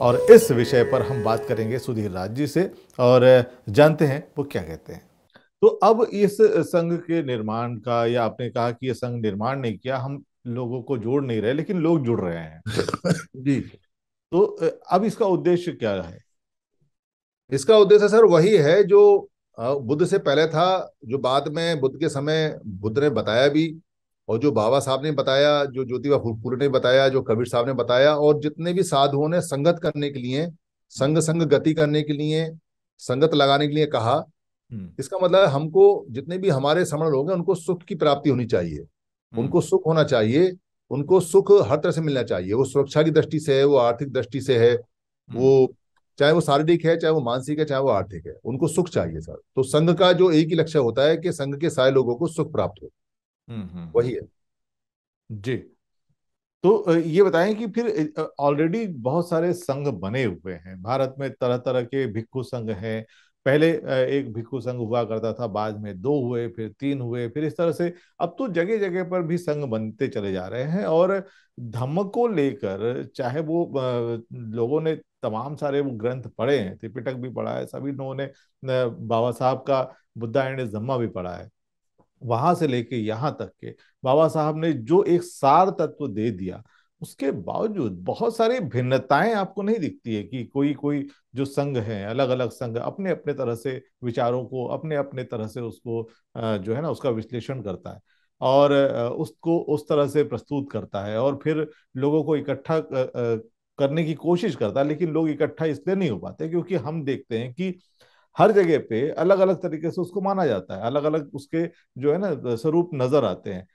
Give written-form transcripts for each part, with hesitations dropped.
और इस विषय पर हम बात करेंगे सुधीर राज जी से और जानते हैं वो क्या कहते हैं। तो अब इस संघ के निर्माण का, या आपने कहा कि ये संघ निर्माण नहीं किया, हम लोगों को जोड़ नहीं रहे लेकिन लोग जुड़ रहे हैं। जी। तो अब इसका उद्देश्य क्या है? इसका उद्देश्य सर वही है जो बुद्ध से पहले था, जो बाद में बुद्ध के समय बुद्ध ने बताया भी, और जो बाबा साहब ने बताया, जो ज्योतिबा फुले ने बताया, जो कबीर साहब ने बताया, और जितने भी साधुओं ने संगत करने के लिए, संग संग गति करने के लिए, संगत लगाने के लिए कहा। हम्म। इसका मतलब है हमको, जितने भी हमारे श्रमण लोग हैं, उनको सुख की प्राप्ति होनी चाहिए, हम्म। उनको सुख होना चाहिए, उनको सुख हर तरह से मिलना चाहिए। वो सुरक्षा की दृष्टि से है, वो आर्थिक दृष्टि से है, हम्म। वो चाहे वो शारीरिक है, चाहे वो मानसिक है, चाहे वो आर्थिक है, उनको सुख चाहिए सर। तो संघ का जो एक ही लक्ष्य होता है कि संघ के सारे लोगों को सुख प्राप्त हो, हम्म। वही है। जी। तो ये बताएं कि फिर ऑलरेडी बहुत सारे संघ बने हुए हैं भारत में, तरह तरह के भिक्षु संघ हैं। पहले एक भिक्षु संघ हुआ करता था, बाद में दो हुए, फिर तीन हुए, फिर इस तरह से अब तो जगह जगह पर भी संघ बनते चले जा रहे हैं। और धम्म को लेकर, चाहे वो लोगों ने तमाम सारे वो ग्रंथ पढ़े हैं, त्रिपिटक भी पढ़ा है, सभी लोगों ने बाबा साहब का बुद्धा एंड धम्मा भी पढ़ा है, वहां से लेके यहाँ तक के बाबा साहब ने जो एक सार तत्व दे दिया, उसके बावजूद बहुत सारी भिन्नताएं आपको नहीं दिखती है कि कोई कोई जो संघ है, अलग अलग संघ अपने अपने तरह से विचारों को अपने अपने तरह से उसको जो है ना उसका विश्लेषण करता है और उसको उस तरह से प्रस्तुत करता है और फिर लोगों को इकट्ठा करने की कोशिश करता है। लेकिन लोग इकट्ठा इसलिए नहीं हो पाते क्योंकि हम देखते हैं कि हर जगह पे अलग अलग तरीके से उसको माना जाता है, अलग अलग उसके जो है ना स्वरूप नजर आते हैं।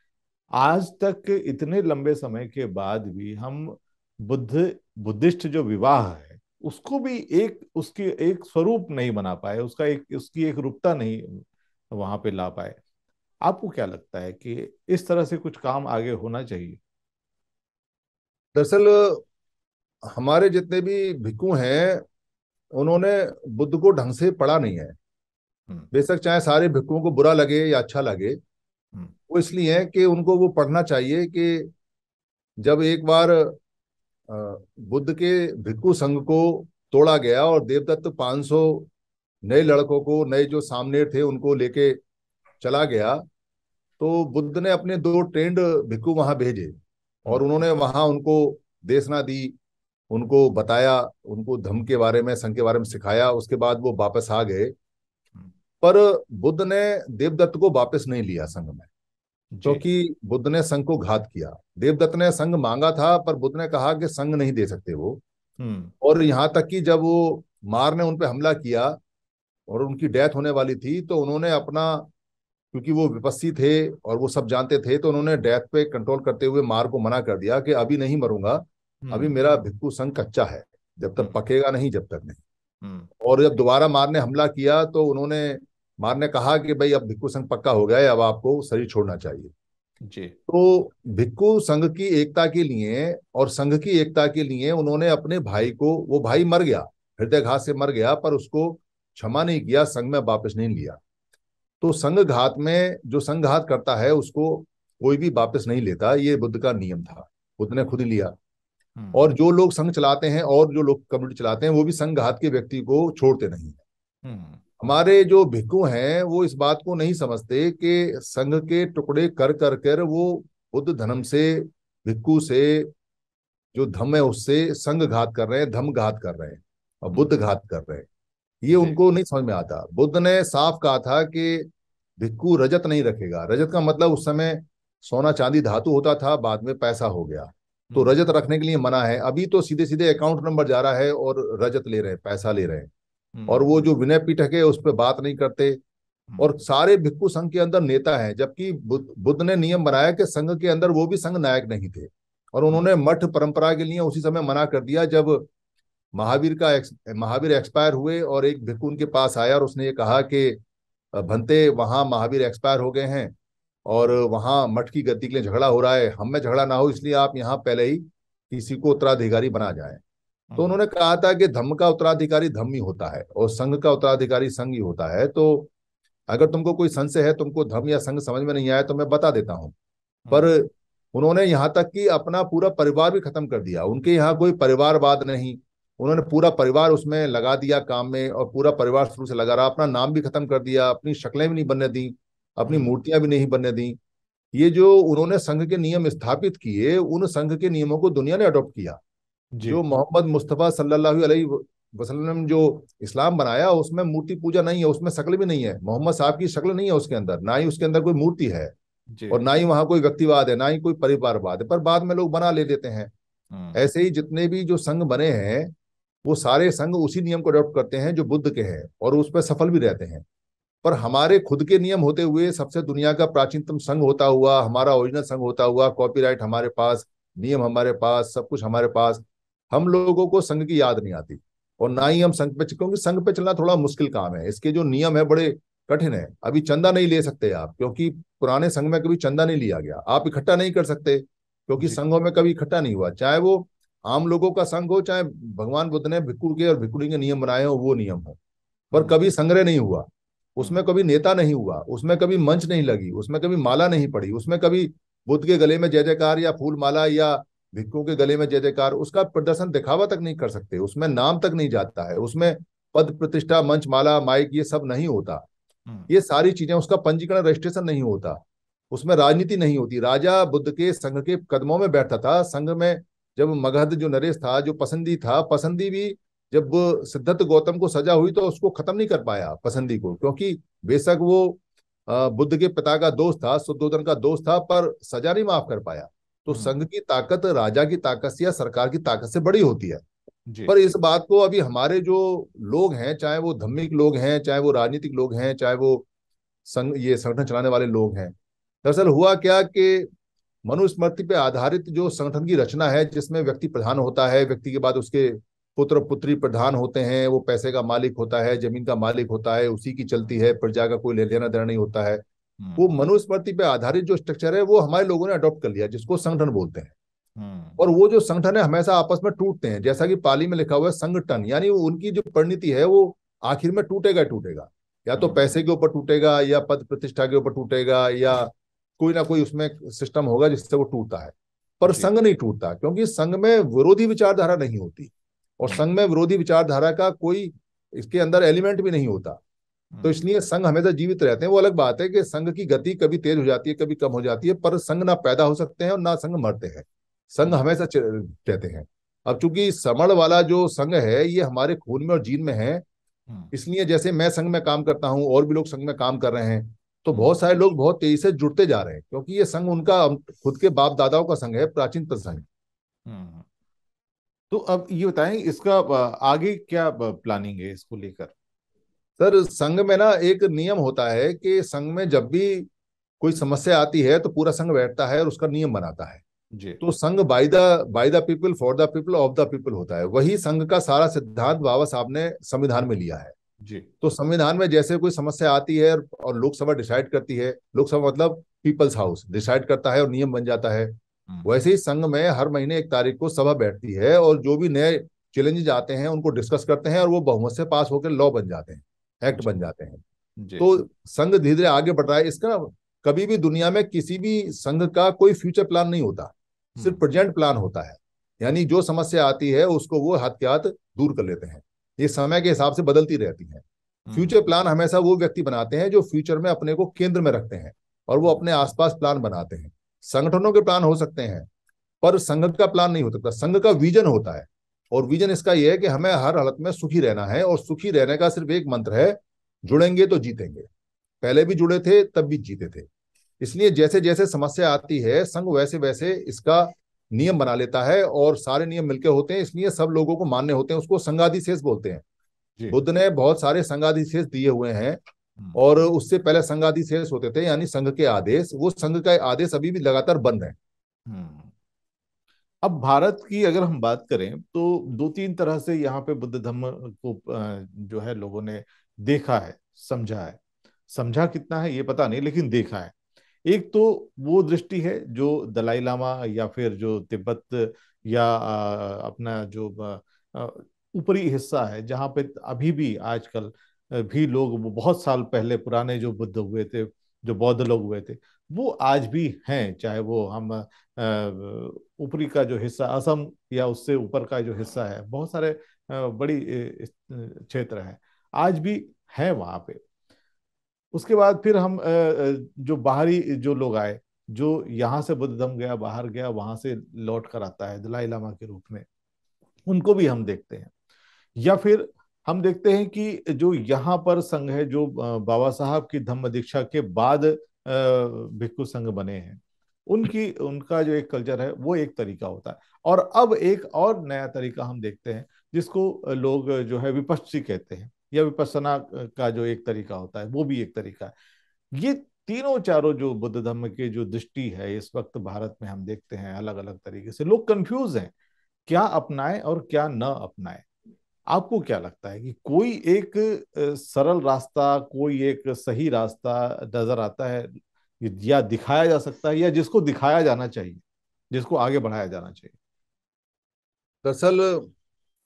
आज तक इतने लंबे समय के बाद भी हम बुद्धिस्ट जो विवाह है उसको भी एक उसकी एक स्वरूप नहीं बना पाए, उसका एक उसकी एक रूपता नहीं वहां पे ला पाए। आपको क्या लगता है कि इस तरह से कुछ काम आगे होना चाहिए? दरअसल हमारे जितने भी भिक्षु हैं, उन्होंने बुद्ध को ढंग से पढ़ा नहीं है। हम्म। बेशक चाहे सारे भिक्षुओं को बुरा लगे या अच्छा लगे, हम्म। वो इसलिए है कि उनको वो पढ़ना चाहिए कि जब एक बार बुद्ध के भिक्षु संघ को तोड़ा गया और देवदत्त 500 नए लड़कों को, नए जो सामने थे उनको लेके चला गया, तो बुद्ध ने अपने 2 ट्रेंड भिक्षु वहां भेजे, हम्म। और उन्होंने वहां उनको देशना दी, उनको बताया, उनको धम्म के बारे में, संघ के बारे में सिखाया। उसके बाद वो वापस आ गए। हम्म। पर बुद्ध ने देवदत्त को वापस नहीं लिया संघ में, जी। क्योंकि बुद्ध ने संघ को घात किया। देवदत्त ने संघ मांगा था, पर बुद्ध ने कहा कि संघ नहीं दे सकते वो। हम्म। और यहाँ तक कि जब वो मार ने उन पे हमला किया और उनकी डेथ होने वाली थी, तो उन्होंने अपना, क्योंकि वो विपस्सी थे और वो सब जानते थे, तो उन्होंने डेथ पे कंट्रोल करते हुए मार को मना कर दिया कि अभी नहीं मरूंगा, अभी हम्म। मेरा भिक्षु संघ कच्चा है, जब तक हम्म। पकेगा नहीं, जब तक नहीं। हम्म। और जब दोबारा मार ने हमला किया, तो उन्होंने, मार ने कहा कि भाई अब भिक्षु संघ पक्का हो गया है, अब आपको शरीर छोड़ना चाहिए। जी। तो भिक्षु संघ की एकता के लिए और संघ की एकता के लिए उन्होंने अपने भाई को, वो भाई मर गया, हृदयघात से मर गया, पर उसको क्षमा नहीं किया, संघ में वापस नहीं लिया। तो संघ घात में, जो संघ घात करता है उसको कोई भी वापस नहीं लेता, ये बुद्ध का नियम था, बुद्ध ने खुद ही लिया। हम्म। और जो लोग संघ चलाते हैं और जो लोग कम्युनिटी चलाते हैं, वो भी संघ घात के व्यक्ति को छोड़ते नहीं। हम्म। हमारे जो भिक्षु हैं वो इस बात को नहीं समझते कि संघ के टुकड़े कर कर कर वो बुद्ध धर्म से, भिक्षु से, जो धम्म है उससे संघ घात कर रहे हैं, धम्म घात कर रहे हैं, और हम्म। बुद्ध घात कर रहे हैं। ये जी। उनको नहीं समझ में आता। बुद्ध ने साफ कहा था कि भिक्षु रजत नहीं रखेगा। रजत का मतलब उस समय सोना चांदी धातु होता था, बाद में पैसा हो गया। तो हम्म। रजत रखने के लिए मना है। अभी तो सीधे सीधे अकाउंट नंबर जा रहा है और रजत ले रहे हैं, पैसा ले रहे हैं। और हम्म। वो जो विनय पीठक है उस पर बात नहीं करते। हम्म। और सारे भिक्षु संघ के अंदर नेता हैं, जबकि बुद्ध ने नियम बनाया कि संघ के अंदर वो भी संघ नायक नहीं थे। और हम्म। उन्होंने मठ परंपरा के लिए उसी समय मना कर दिया, जब महावीर एक्सपायर हुए और एक भिक्षु उनके पास आया और उसने ये कहा कि भंते, वहां महावीर एक्सपायर हो गए हैं और वहां मठ की गद्दी के लिए झगड़ा हो रहा है, हम में झगड़ा ना हो, इसलिए आप यहाँ पहले ही किसी को उत्तराधिकारी बना जाए। तो हम्म। उन्होंने कहा था कि धम्म का उत्तराधिकारी धम्म ही होता है और संघ का उत्तराधिकारी संघ ही होता है। तो अगर तुमको कोई संशय है, तुमको धर्म या संघ समझ में नहीं आया, तो मैं बता देता हूँ। पर हम्म। उन्होंने यहाँ तक कि अपना पूरा परिवार भी खत्म कर दिया। उनके यहाँ कोई परिवारवाद नहीं, उन्होंने पूरा परिवार उसमें लगा दिया काम में, और पूरा परिवार शुरू से लगा रहा, अपना नाम भी खत्म कर दिया, अपनी शक्लें भी नहीं बनने दी, अपनी हम्म। मूर्तियां भी नहीं बनने दी। ये जो उन्होंने संघ के नियम स्थापित किए, उन संघ के नियमों को दुनिया ने अडॉप्ट किया। जी। जो मोहम्मद मुस्तफ़ा सल्लल्लाहु अलैहि वसल्लम जो इस्लाम बनाया, उसमें मूर्ति पूजा नहीं है, उसमें शक्ल भी नहीं है, मोहम्मद साहब की शक्ल नहीं है उसके अंदर, ना ही उसके अंदर कोई मूर्ति है, जी। और ना ही वहां कोई व्यक्तिवाद है, ना ही कोई परिवारवाद है, पर बाद में लोग बना ले देते हैं। हम्म। ऐसे ही जितने भी जो संघ बने हैं, वो सारे संघ उसी नियम को अडॉप्ट करते हैं जो बुद्ध के हैं, और उस पर सफल भी रहते हैं। पर हमारे खुद के नियम होते हुए, सबसे दुनिया का प्राचीनतम संघ होता हुआ, हमारा ओरिजिनल संघ होता हुआ, कॉपीराइट हमारे पास, नियम हमारे पास, सब कुछ हमारे पास, हम लोगों को संघ की याद नहीं आती। और ना ही हम संघ पे, क्योंकि संघ पे चलना थोड़ा मुश्किल काम है, इसके जो नियम है बड़े कठिन है। अभी चंदा नहीं ले सकते आप, क्योंकि पुराने संघ में कभी चंदा नहीं लिया गया, आप इकट्ठा नहीं कर सकते, क्योंकि जी। संघों में कभी इकट्ठा नहीं हुआ, चाहे वो आम लोगों का संघ हो, चाहे भगवान बुद्ध ने भिक्षु के और भिक्षुणी के नियम बनाए हो, वो नियम हो। पर हम्म। कभी संग्रह नहीं हुआ, हम्म। उसमें कभी नेता नहीं हुआ, उसमें कभी मंच नहीं लगी, उसमें कभी माला नहीं पड़ी, उसमें कभी बुद्ध के गले में जय जयकार या फूल माला, या भिक्षुओं के गले में जय जयकार, उसका प्रदर्शन दिखावा तक नहीं कर सकते, उसमें नाम तक नहीं जाता है, उसमें पद प्रतिष्ठा, मंच, माला, माइक, ये सब नहीं होता। हम्म। ये सारी चीजें, उसका पंजीकरण, रजिस्ट्रेशन नहीं होता, उसमें राजनीति नहीं होती। राजा बुद्ध के संघ के कदमों में बैठता था। संघ में जब मगध जो नरेश था, जो पसंदी था, पसंदी भी जब सिद्धार्थ गौतम को सजा हुई तो उसको खत्म नहीं कर पाया पसंदी को, क्योंकि बेशक वो बुद्ध के पिता का दोस्त था, शुद्धोधन का दोस्त था, पर सजा नहीं माफ कर पाया। तो हम्म। संघ की ताकत राजा की ताकत से या सरकार की ताकत से बड़ी होती है। जी। पर इस बात को अभी हमारे जो लोग हैं, चाहे वो धार्मिक लोग हैं, चाहे वो राजनीतिक लोग हैं, चाहे वो संघ, ये संगठन चलाने वाले लोग हैं, दरअसल हुआ क्या कि मनुस्मृति पे आधारित जो संगठन की रचना है, जिसमें व्यक्ति प्रधान होता है, व्यक्ति के बाद उसके पुत्र पुत्री प्रधान होते हैं, वो पैसे का मालिक होता है, जमीन का मालिक होता है, उसी की चलती है, प्रजा का कोई लेना देना नहीं होता है। वो हम्म। मनुस्मृति पे आधारित जो स्ट्रक्चर है, वो हमारे लोगों ने अडॉप्ट कर लिया, जिसको संगठन बोलते हैं। हम्म। और वो जो संगठन है हमेशा आपस में टूटते हैं, जैसा कि पाली में लिखा हुआ है संगठन, यानी उनकी जो परिणति है वो आखिर में टूटेगा ही टूटेगा। या तो हम्म। पैसे के ऊपर टूटेगा, या पद प्रतिष्ठा के ऊपर टूटेगा, या कोई ना कोई उसमें सिस्टम होगा जिससे वो टूटता है। पर जी। संघ नहीं टूटता, क्योंकि संघ में विरोधी विचारधारा नहीं होती, और हम्म। संघ में विरोधी विचारधारा का कोई इसके अंदर एलिमेंट भी नहीं होता। तो हम्म। इसलिए संघ हमेशा जीवित रहते हैं। वो अलग बात है कि संघ की गति कभी तेज हो जाती है, कभी कम हो जाती है, पर संघ ना पैदा हो सकते हैं और ना संघ मरते हैं, संघ हम्म। हमेशा रहते हैं। अब चूंकि समण वाला जो संघ है, ये हमारे खून में और जीन में है, हम्म। इसलिए जैसे मैं संघ में काम करता हूँ, और भी लोग संघ में काम कर रहे हैं, तो हम्म। बहुत सारे लोग बहुत तेजी से जुड़ते जा रहे हैं, क्योंकि ये संघ उनका खुद के बाप दादाओं का संघ है, प्राचीनतम संघ। हम्म। तो अब ये बताएं, इसका आगे क्या प्लानिंग है इसको लेकर? सर, संघ में ना एक नियम होता है कि संघ में जब भी कोई समस्या आती है, तो पूरा संघ बैठता है और उसका नियम बनाता है। जी। तो संघ by the people, for the people, of the people होता है। वही संघ का सारा सिद्धांत बाबा साहब ने संविधान में लिया है। जी। तो संविधान में जैसे कोई समस्या आती है और लोकसभा डिसाइड करती है, लोकसभा मतलब पीपल्स हाउस डिसाइड करता है और नियम बन जाता है, हम्म। वैसे ही संघ में हर महीने 1 तारीख को सभा बैठती है, और जो भी नए चैलेंजेस आते हैं उनको डिस्कस करते हैं, और वो बहुमत से पास होकर लॉ बन जाते हैं, एक्ट जी। बन जाते हैं। जी। तो संघ धीरे धीरे आगे बढ़ रहा है। इसका कभी भी दुनिया में किसी भी संघ का कोई फ्यूचर प्लान नहीं होता, सिर्फ हम्म। प्रेजेंट प्लान होता है। यानी जो समस्या आती है उसको वो हाथ के हाथ दूर कर लेते हैं। ये समय के हिसाब से बदलती रहती है। हम्म। फ्यूचर प्लान हमेशा वो व्यक्ति बनाते हैं जो फ्यूचर में अपने को केंद्र में रखते हैं, और वो अपने आसपास प्लान बनाते हैं। संगठनों के प्लान हो सकते हैं, पर संघ का प्लान नहीं हो सकता। संघ का विजन होता है, और विजन इसका यह है कि हमें हर हालत में सुखी रहना है, और सुखी रहने का सिर्फ एक मंत्र है, जुड़ेंगे तो जीतेंगे। पहले भी जुड़े थे, तब भी जीते थे। इसलिए जैसे जैसे समस्या आती है, संघ वैसे वैसे इसका नियम बना लेता है, और सारे नियम मिलकर होते हैं, इसलिए सब लोगों को मान्य होते हैं। उसको संघाधिशेष बोलते हैं। जी। बुद्ध ने बहुत सारे संघाधिशेष दिए हुए हैं, हम्म। और उससे पहले संघाधिशेष होते थे, यानी संघ के आदेश। वो संघ का आदेश अभी भी लगातार बन रहे हैं। हम्म। अब भारत की अगर हम बात करें तो दो तीन तरह से यहाँ पे बुद्ध धर्म को जो है लोगों ने देखा है, समझा है। समझा कितना है ये पता नहीं, लेकिन देखा है। एक तो वो दृष्टि है जो दलाई लामा या फिर जो तिब्बत या अपना जो अ, ऊपरी हिस्सा है, जहाँ पे अभी भी आजकल भी लोग, वो बहुत साल पहले पुराने जो बुद्ध हुए थे, जो बौद्ध लोग हुए थे, वो आज भी हैं। चाहे वो हम ऊपरी का जो हिस्सा असम या उससे ऊपर का जो हिस्सा है, बहुत सारे बड़ी क्षेत्र है, आज भी है वहां पे। उसके बाद फिर हम जो बाहरी जो लोग आए, जो यहाँ से बुद्ध धर्म गया, बाहर गया, वहां से लौट कर आता है दलाई लामा के रूप में, उनको भी हम देखते हैं। या फिर हम देखते हैं कि जो यहाँ पर संघ है, जो बाबा साहब की धम्म दीक्षा के बाद भिक्खु संघ बने हैं, उनकी उनका जो एक कल्चर है वो एक तरीका होता है। और अब एक और नया तरीका हम देखते हैं, जिसको लोग जो है विपश्ची कहते हैं, या विपස්සना का जो एक तरीका होता है वो भी एक तरीका है। ये तीनों चारों जो बुद्ध धर्म के जो दृष्टि है इस वक्त भारत में हम देखते हैं अलग अलग तरीके से, लोग कंफ्यूज हैं क्या अपनाएं और क्या न अपनाएं। आपको क्या लगता है कि कोई एक सरल रास्ता, कोई एक सही रास्ता नजर आता है, या दिखाया जा सकता है, या जिसको दिखाया जाना चाहिए, जिसको आगे बढ़ाया जाना चाहिए? दरअसल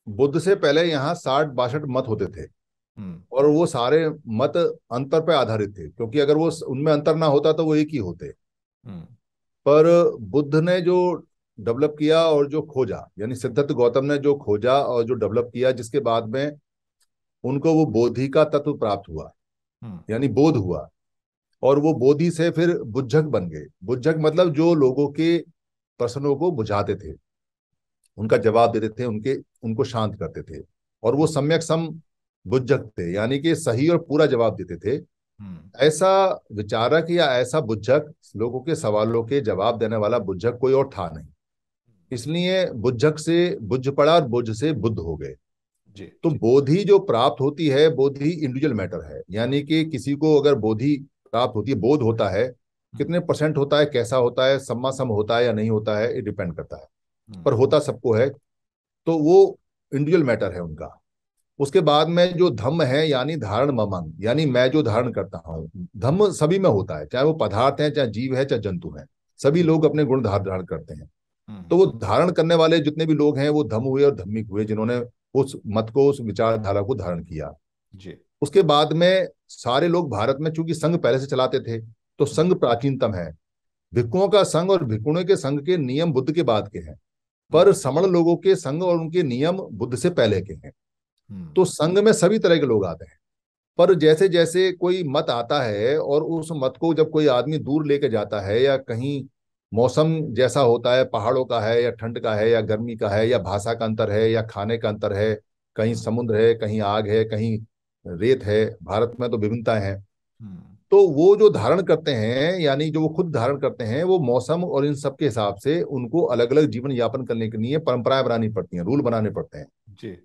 बुद्ध से पहले यहाँ 60-62 मत होते थे, हम्म। और वो सारे मत अंतर पर आधारित थे, क्योंकि अगर वो उनमें अंतर ना होता तो वो एक ही होते। हम्म। पर बुद्ध ने जो डेवलप किया और जो खोजा, यानी सिद्धार्थ गौतम ने जो खोजा और जो डेवलप किया, जिसके बाद में उनको वो बोधि का तत्व प्राप्त हुआ, हम्म। यानी बोध हुआ। और वो बोधि से फिर बुद्धक बन गए। बुद्धक मतलब जो लोगों के प्रश्नों को बुझाते थे, उनका जवाब देते थे, उनके उनको शांत करते थे। और वो हम्म। सम्यक सम बुद्धक थे, यानी कि सही और पूरा जवाब देते थे। हम्म। ऐसा विचारक या ऐसा बुद्धक, लोगों के सवालों के जवाब देने वाला बुद्धक कोई और था नहीं। इसलिए बुद्धक से बुझ पड़ा और बुझ से बुद्ध हो गए। जी। तो जी। बोधि जो प्राप्त होती है, बोधि इंडिविजुअल मैटर है, यानी कि किसी को अगर बोधि प्राप्त होती है, बोध होता है, हम्म। कितने परसेंट होता है, कैसा होता है, सम्मा सम होता है या नहीं होता है, ये डिपेंड करता है। हम्म। पर होता सबको है, तो वो इंडिविजुअल मैटर है उनका। उसके बाद में जो धम्म है, यानी धारण ममंग, यानी मैं जो धारण करता हूँ, धम्म सभी में होता है, चाहे वो पदार्थ है, चाहे जीव है, चाहे जंतु है। सभी जी। लोग अपने गुण धारण करते हैं। हम्म। तो वो धारण करने वाले जितने भी लोग हैं, वो धम्म हुए और धम्मिक हुए, जिन्होंने उस मत को, उस विचारधारा को धारण किया। जी। उसके बाद में सारे लोग भारत में चूंकि संघ पहले से चलाते थे, तो हम्म। संघ प्राचीनतम है। भिक्षुओं का संघ और भिक्षुणियों के संघ के नियम बुद्ध के बाद के हैं। पर हम्म। समण लोगों के संघ और उनके नियम बुद्ध से पहले के हैं। हम्म। तो संघ में सभी तरह के लोग आते हैं। पर जैसे जैसे कोई मत आता है, और उस मत को जब कोई आदमी दूर लेके जाता है, या कहीं मौसम जैसा होता है, पहाड़ों का है या ठंड का है या गर्मी का है, या भाषा का अंतर है या खाने का अंतर है, कहीं समुद्र है, कहीं आग है, कहीं रेत है, भारत में तो विभिन्नताएं हैं। हम्म। तो वो जो धारण करते हैं, यानी जो वो खुद धारण करते हैं, वो मौसम और इन सब के हिसाब से उनको अलग अलग जीवन यापन करने के लिए परंपराएं बनानी पड़ती हैं, रूल बनाने पड़ते हैं। जी।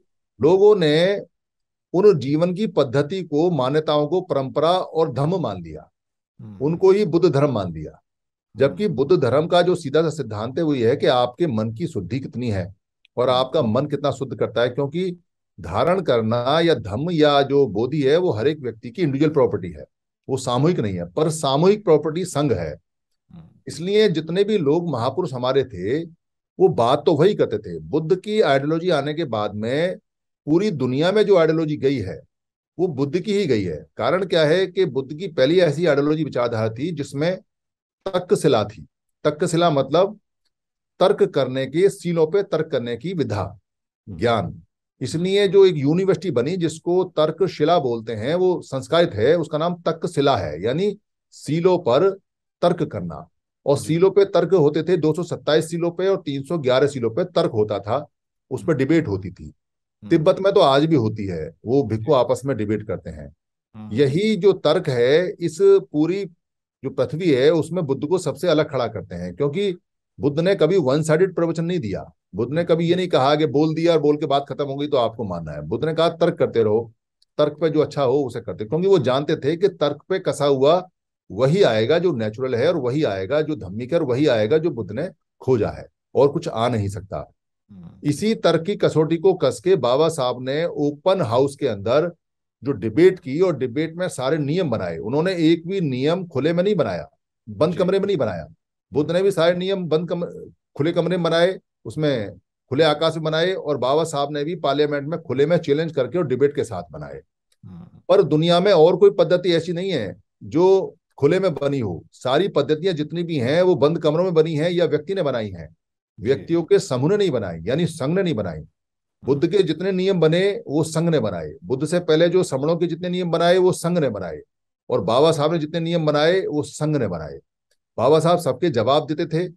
लोगों ने उन जीवन की पद्धति को, मान्यताओं को परंपरा और धर्म मान लिया, हम्म। उनको ही बुद्ध धर्म मान लिया। हम्म। जबकि बुद्ध धर्म का जो सीधा सा सिद्धांत है वो ये है कि आपके मन की शुद्धि कितनी है, और हम्म। आपका मन कितना शुद्ध करता है। क्योंकि धारण करना या धम्म या जो बोधि है, वो हर एक व्यक्ति की इंडिविजुअल प्रॉपर्टी है, वो सामूहिक नहीं है। पर सामूहिक प्रॉपर्टी संघ है। हम्म। इसलिए जितने भी लोग महापुरुष हमारे थे, वो बात तो वही करते थे। बुद्ध की आइडियोलॉजी आने के बाद में पूरी दुनिया में जो आइडियोलॉजी गई है, वो बुद्ध की ही गई है। कारण क्या है कि बुद्ध की पहली ऐसी आइडियोलॉजी, विचारधारा थी जिसमें तर्कशिला थी। तर्कशिला मतलब तर्क करने के, सीलों पे तर्क करने की विधा, ज्ञान। हम्म। इसलिए जो एक यूनिवर्सिटी बनी जिसको तर्कशिला बोलते हैं, वो संस्कारित है, उसका नाम तर्कशिला है, यानी सीलों पर तर्क करना। और जी। सीलों पे तर्क होते थे, 227 सीलों पे और 311 सीलों पे तर्क होता था। उस पर हम्म। डिबेट होती थी। हम्म। तिब्बत में तो आज भी होती है, वो भिक्खु जी। आपस में डिबेट करते हैं। हम्म। यही जो तर्क है, इस पूरी जो पृथ्वी है उसमें बुद्ध को सबसे अलग खड़ा करते हैं। क्योंकि बुद्ध ने कभी वन साइडेड प्रवचन नहीं दिया। बुद्ध ने हम्म। कभी ये नहीं कहा कि बोल दिया और बोल के बात खत्म हो गई तो आपको मानना है। बुद्ध ने कहा तर्क करते रहो, तर्क पे जो अच्छा हो उसे करते। क्योंकि वो जानते थे कि तर्क पे कसा हुआ वही आएगा जो नेचुरल है, और वही आएगा जो धम्मिक है, और वही आएगा जो बुद्ध ने खोजा है, और कुछ आ नहीं सकता। हम्म। इसी तर्क की कसौटी को कस के बाबा साहब ने ओपन हाउस के अंदर जो डिबेट की, और डिबेट में सारे नियम बनाए। उन्होंने एक भी नियम खुले में नहीं बनाया, बंद जी। कमरे में नहीं बनाया। बुद्ध हम्म। ने भी सारे नियम खुले कमरे में बनाए, उसमें खुले आकाश में बनाए। और बाबा साहब ने भी पार्लियामेंट में खुले में चैलेंज करके और डिबेट के साथ बनाए। हम्म। पर दुनिया में और कोई पद्धति ऐसी नहीं है जो खुले में बनी हो। सारी पद्धतियां जितनी भी हैं वो बंद कमरों में बनी हैं, या व्यक्ति ने बनाई हैं, जी। व्यक्तियों के समूह ने नहीं बनाई, यानी संघ ने नहीं बनाई। बुद्ध के जितने नियम बने वो संघ ने बनाए, बुद्ध से पहले जो समणों के जितने नियम बनाए वो संघ ने बनाए, और बाबा साहब ने जितने नियम बनाए वो संघ ने बनाए। बाबा साहब सबके जवाब देते थे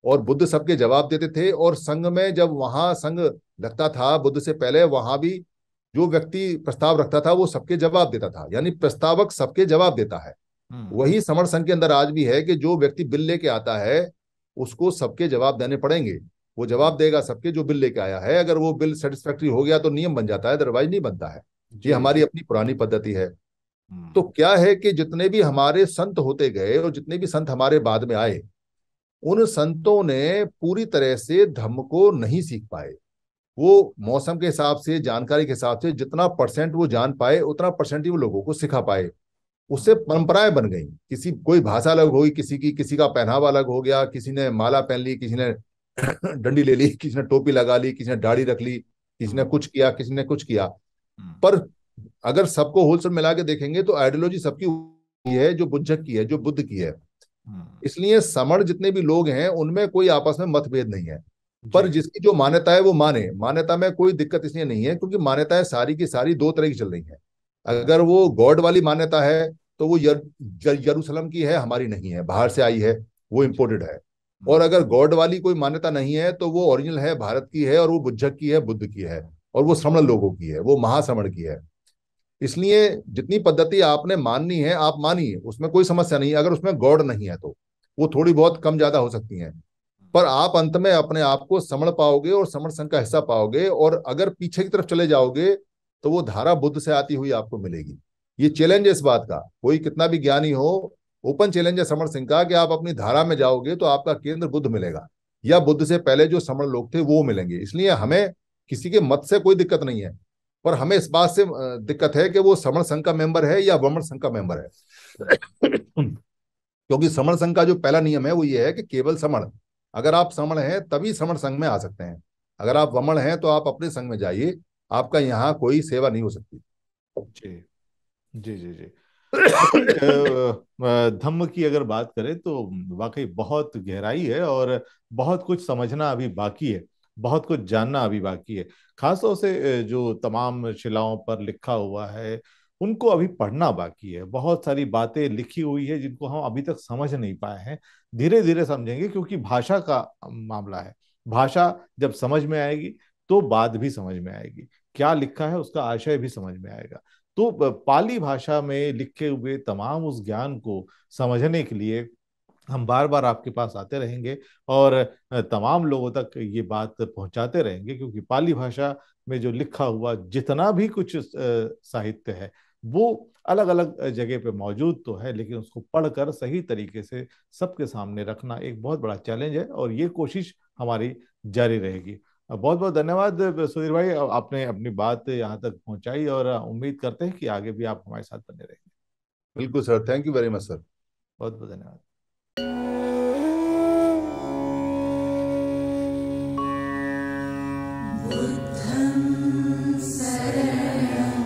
और बुद्ध सबके जवाब देते थे, और संघ में जब वहां संघ लगता था बुद्ध से पहले, वहां भी जो व्यक्ति प्रस्ताव रखता था वो सबके जवाब देता था, यानी प्रस्तावक सबके जवाब देता है। वही समण संघ के अंदर आज भी है कि जो व्यक्ति बिल लेके आता है उसको सबके जवाब देने पड़ेंगे। वो जवाब देगा सबके जो बिल लेके आया है, अगर वो बिल सेटिस्फैक्ट्री हो गया तो नियम बन जाता है, अदरवाइज नहीं बनता है। ये जी हमारी जी। अपनी पुरानी पद्धति है। तो क्या है कि जितने भी हमारे संत होते गए और जितने भी संत हमारे बाद में आए, उन संतों ने पूरी तरह से धम्म को नहीं सीख पाए। वो मौसम के हिसाब से, जानकारी के हिसाब से जितना परसेंट वो जान पाए उतना परसेंट ही वो लोगों को सिखा पाए। उससे परंपराएं बन गई, किसी कोई भाषा अलग हुई, किसी की, किसी का पहनावा अलग हो गया, किसी ने माला पहन ली, किसी ने डंडी ले ली, किसी ने टोपी लगा ली, किसी ने दाढ़ी रख ली, किसी ने कुछ किया, किसी ने कुछ किया। पर अगर सबको होलसेल मिला के देखेंगे तो आइडियोलॉजी सबकी है जो बुद्धक की है, जो बुद्ध की है। इसलिए समण जितने भी लोग हैं उनमें कोई आपस में मतभेद नहीं है। पर जी। जिसकी जो मान्यता है वो माने, मान्यता में कोई दिक्कत इसलिए नहीं है क्योंकि मान्यताएं सारी की सारी दो तरह की चल रही हैं। अगर वो गॉड वाली मान्यता है तो वो यरूशलेम की है, हमारी नहीं है, बाहर से आई है, वो इम्पोर्टेड है। और अगर गॉड वाली कोई मान्यता नहीं है तो वो ओरिजिनल है, भारत की है, और वो बुद्धक की है, बुद्ध की है, और वो श्रमण लोगों की है, वो महाश्रमण की है। इसलिए जितनी पद्धति आपने माननी है आप मानिए, उसमें कोई समस्या नहीं है, अगर उसमें गॉड नहीं है तो वो थोड़ी बहुत कम ज्यादा हो सकती हैं। पर आप अंत में अपने आप को समझ पाओगे और समण संघ का हिस्सा पाओगे, और अगर पीछे की तरफ चले जाओगे तो वो धारा बुद्ध से आती हुई आपको मिलेगी। ये चैलेंज है इस बात का, कोई कितना भी ज्ञानी हो, ओपन चैलेंज है समण सिंह का कि आप अपनी धारा में जाओगे तो आपका केंद्र बुद्ध मिलेगा, या बुद्ध से पहले जो समण लोग थे वो मिलेंगे। इसलिए हमें किसी के मत से कोई दिक्कत नहीं है, पर हमें इस बात से दिक्कत है कि वो समण संघ का मेंबर है या वमन संघ का मेंबर है। क्योंकि समण संघ का जो पहला नियम है वो ये है कि केवल समण, अगर आप समण हैं तभी समण संघ में आ सकते हैं। अगर आप वमन हैं तो आप अपने संघ में जाइए, आपका यहाँ कोई सेवा नहीं हो सकती। जी जी जी जी। वाकई धम्म की अगर बात करें तो वाकई बहुत गहराई है और बहुत कुछ समझना अभी बाकी है, बहुत कुछ जानना अभी बाकी है। खासतौर से जो तमाम शिलाओं पर लिखा हुआ है उनको अभी पढ़ना बाकी है। बहुत सारी बातें लिखी हुई है जिनको हम अभी तक समझ नहीं पाए हैं। धीरे धीरे समझेंगे क्योंकि भाषा का मामला है। भाषा जब समझ में आएगी तो बात भी समझ में आएगी, क्या लिखा है उसका आशय भी समझ में आएगा। तो पाली भाषा में लिखे हुए तमाम उस ज्ञान को समझने के लिए हम बार बार आपके पास आते रहेंगे और तमाम लोगों तक ये बात पहुंचाते रहेंगे, क्योंकि पाली भाषा में जो लिखा हुआ जितना भी कुछ साहित्य है वो अलग अलग जगह पे मौजूद तो है, लेकिन उसको पढ़कर सही तरीके से सबके सामने रखना एक बहुत बड़ा चैलेंज है और ये कोशिश हमारी जारी रहेगी। बहुत बहुत धन्यवाद सुधीर भाई, आपने अपनी बात यहाँ तक पहुंचाई और उम्मीद करते हैं कि आगे भी आप हमारे साथ बने रहेंगे। बिल्कुल sir, thank you very much sir. बहुत बहुत धन्यवाद। बुद्धं शरणं